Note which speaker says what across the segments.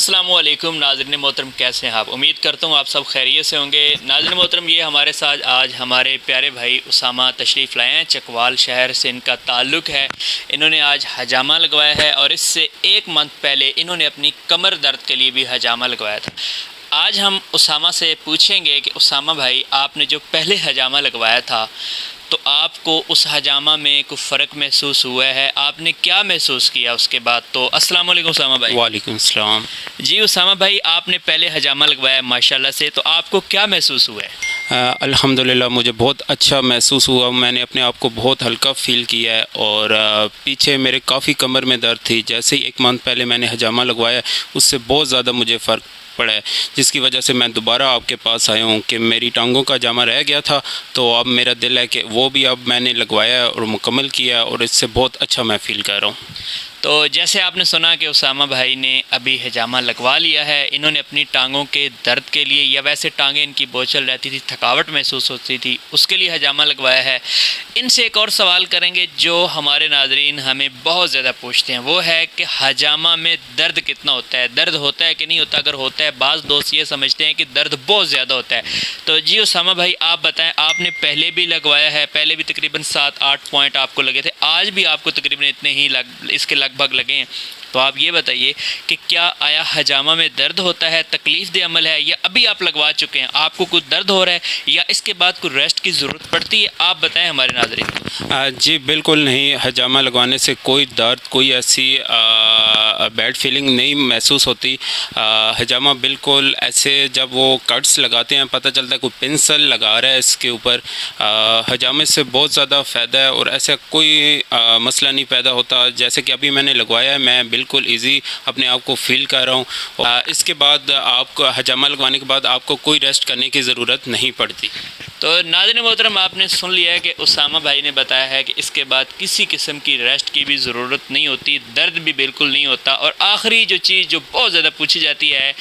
Speaker 1: السلام علیکم ناظرین محترم، کیسے ہیں آپ؟ امید کرتا ہوں آپ سب خیریت سے ہوں گے۔ ناظرین محترم، یہ ہمارے ساتھ آج ہمارے پیارے بھائی اسامہ تشریف لائے ہیں۔ چکوال شہر سے ان کا تعلق ہے۔ انہوں نے آج حجامہ لگوایا ہے اور اس سے 1 منتھ پہلے انہوں نے اپنی کمر درد کے لیے بھی حجامہ لگوایا تھا۔ آج ہم اسامہ سے پوچھیں گے کہ اسامہ بھائی، آپ نے جو پہلے حجامہ لگوایا تھا تو آپ کو اس حجامہ میں کوئی فرق محسوس ہوا ہے؟ آپ نے کیا محسوس کیا اس کے بعد؟ تو السلام علیکم اسامہ بھائی۔
Speaker 2: وعلیکم السلام۔
Speaker 1: جی اسامہ بھائی، آپ نے پہلے حجامہ لگوایا ماشاءاللہ سے، تو آپ کو کیا محسوس ہوا ہے؟
Speaker 2: الحمدللہ مجھے بہت اچھا محسوس ہوا۔ میں نے اپنے آپ کو بہت ہلکا فیل کیا ہے اور پیچھے میرے کافی کمر میں درد تھی۔ جیسے ہی 1 منتھ پہلے میں نے حجامہ لگوایا، اس سے بہت زیادہ مجھے فرق پڑا ہے، جس کی وجہ سے میں دوبارہ آپ کے پاس آیا ہوں کہ میری ٹانگوں کا حجامہ رہ گیا تھا، تو اب میرا دل ہے کہ وہ بھی اب میں نے لگوایا اور مکمل کیا، اور اس سے بہت اچھا میں فیل کر رہا ہوں۔
Speaker 1: تو جیسے آپ نے سنا کہ اسامہ بھائی نے ابھی حجامہ لگوا لیا ہے، انہوں نے اپنی ٹانگوں کے درد کے لیے، یا ویسے ٹانگیں ان کی بوچھل رہتی تھی، تھکاوٹ محسوس ہوتی تھی، اس کے لیے حجامہ لگوایا ہے۔ ان سے ایک اور سوال کریں گے جو ہمارے ناظرین ہمیں بہت زیادہ پوچھتے ہیں، وہ ہے کہ حجامہ میں درد کتنا ہوتا ہے؟ درد ہوتا ہے کہ نہیں ہوتا؟ اگر ہوتا ہے، بعض دوست یہ سمجھتے ہیں کہ درد بہت زیادہ ہوتا ہے۔ تو جی اسامہ بھائی، آپ بتائیں، آپ نے پہلے بھی لگوایا ہے، پہلے بھی تقریباً 7-8 پوائنٹ آپ کو لگے تھے، آج بھی آپ کو تقریباً اتنے ہی اس کے لگ بھگ لگے ہیں، تو آپ یہ بتائیے کہ کیا آیا حجامہ میں درد ہوتا ہے، تکلیف دہ عمل ہے، یا ابھی آپ لگوا چکے ہیں آپ کو کوئی درد ہو رہا ہے، یا اس کے بعد کوئی ریسٹ کی ضرورت پڑتی ہے؟ آپ بتائیں ہمارے ناظرین کو۔
Speaker 2: جی بالکل نہیں، حجامہ لگوانے سے کوئی درد، کوئی ایسی بیڈ فیلنگ نہیں محسوس ہوتی۔ حجامہ بالکل ایسے جب وہ کٹس لگاتے ہیں پتہ چلتا ہے کوئی پنسل لگا رہا ہے اس کے اوپر۔ حجامے سے بہت زیادہ فائدہ ہے اور ایسا کوئی مسئلہ نہیں پیدا ہوتا۔ جیسے کہ ابھی میں نے لگوایا ہے، میں بالکل ایزی اپنے آپ کو فیل کر رہا ہوں۔ اس کے بعد آپ کو حجامہ لگوانے کے بعد آپ کو کوئی ریسٹ کرنے کی ضرورت نہیں پڑتی۔
Speaker 1: تو ناظرین محترم، آپ نے سن لیا ہے کہ اسامہ بھائی نے بتایا ہے کہ اس کے بعد کسی قسم کی ریسٹ کی بھی ضرورت نہیں ہوتی، درد بھی بالکل نہیں ہوتا۔ اور آخری جو چیز جو بہت زیادہ پوچھی جاتی ہے،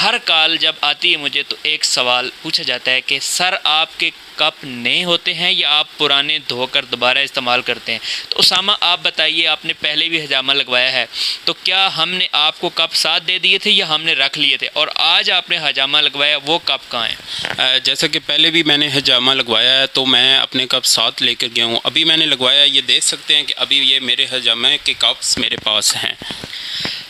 Speaker 1: ہر کال جب آتی ہے مجھے تو ایک سوال پوچھا جاتا ہے کہ سر آپ کے کپ نئے ہوتے ہیں یا آپ پرانے دھو کر دوبارہ استعمال کرتے ہیں؟ تو اسامہ آپ بتائیے، آپ نے پہلے بھی حجامہ لگوایا ہے، تو کیا ہم نے آپ کو کپ ساتھ دے دیے تھے یا ہم نے رکھ لیے تھے؟ اور آج آپ نے حجامہ لگوایا، وہ کپ کہاں ہیں؟
Speaker 2: جیسا کہ پہلے بھی میں نے حجامہ لگوایا ہے تو میں اپنے کپ ساتھ لے کر گیا ہوں۔ ابھی میں نے لگوایا، یہ دیکھ سکتے ہیں کہ ابھی یہ میرے حجامہ کے کپس میرے پاس ہیں۔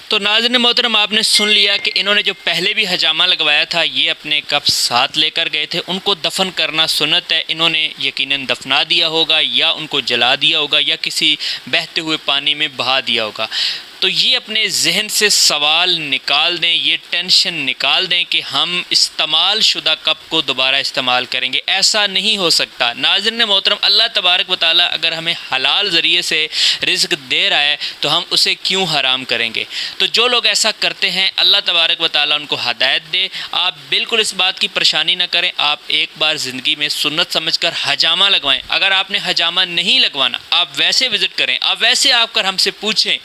Speaker 1: تو ناظرین محترم، آپ نے سن لیا کہ انہوں نے جو پہلے بھی حجامہ لگوایا تھا، یہ اپنے کپ ساتھ لے کر گئے تھے۔ ان کو دفن کرنا سنت ہے، انہوں نے یقیناً دفنا دیا ہوگا، یا ان کو جلا دیا ہوگا، یا کسی بہتے ہوئے پانی میں بہا دیا ہوگا۔ تو یہ اپنے ذہن سے سوال نکال دیں، یہ ٹینشن نکال دیں کہ ہم استعمال شدہ کپ کو دوبارہ استعمال کریں گے، ایسا نہیں ہو سکتا۔ ناظرین محترم، اللہ تبارک و تعالیٰ اگر ہمیں حلال ذریعے سے رزق دے رہا ہے تو ہم اسے کیوں حرام کریں گے؟ تو جو لوگ ایسا کرتے ہیں، اللہ تبارک و تعالیٰ ان کو ہدایت دے۔ آپ بالکل اس بات کی پریشانی نہ کریں، آپ ایک بار زندگی میں سنت سمجھ کر حجامہ لگوائیں۔ اگر آپ نے حجامہ نہیں لگوانا، آپ ویسے وزٹ کریں، آپ ویسے آپ کر ہم سے پوچھیں۔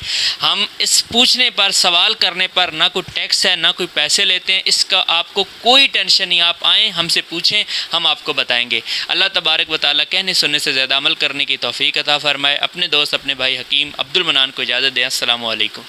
Speaker 1: ہم اس پوچھنے پر، سوال کرنے پر نہ کوئی ٹیکس ہے، نہ کوئی پیسے لیتے ہیں، اس کا آپ کو کوئی ٹینشن نہیں۔ آپ آئیں، ہم سے پوچھیں، ہم آپ کو بتائیں گے۔ اللہ تبارک و تعالیٰ کہنے سننے سے زیادہ عمل کرنے کی توفیق عطا فرمائے۔ اپنے دوست، اپنے بھائی حکیم عبد المنان کو اجازت دیں۔ السلام علیکم۔